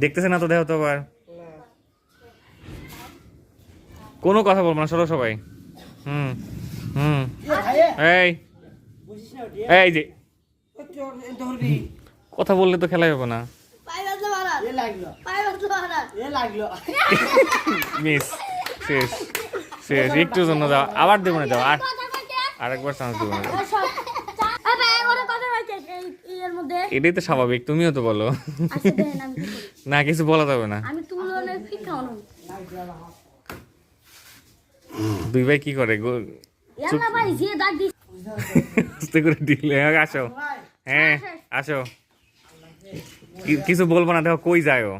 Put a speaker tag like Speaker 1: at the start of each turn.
Speaker 1: দেখতেছে না তো, দেখো তো আবার কোনো কথা বলবো না, সরো সবাই। হুম হুম এই এই যে কথা বললে তো খেলাই হবে না। মিস, শেষ শেষ, একটুর জন্য দাও, আবার দেবো না, দাও আর আরেকবার চান্স দেবো না। এটাই তো স্বাভাবিক, তুমিও তো বলো। না কিছু বলা যাবে না। দুই ভাই কি করে আস্তে করে দিলে। আসো, হ্যাঁ আসো, কিছু বলবো না, দেখো কই যায় ও।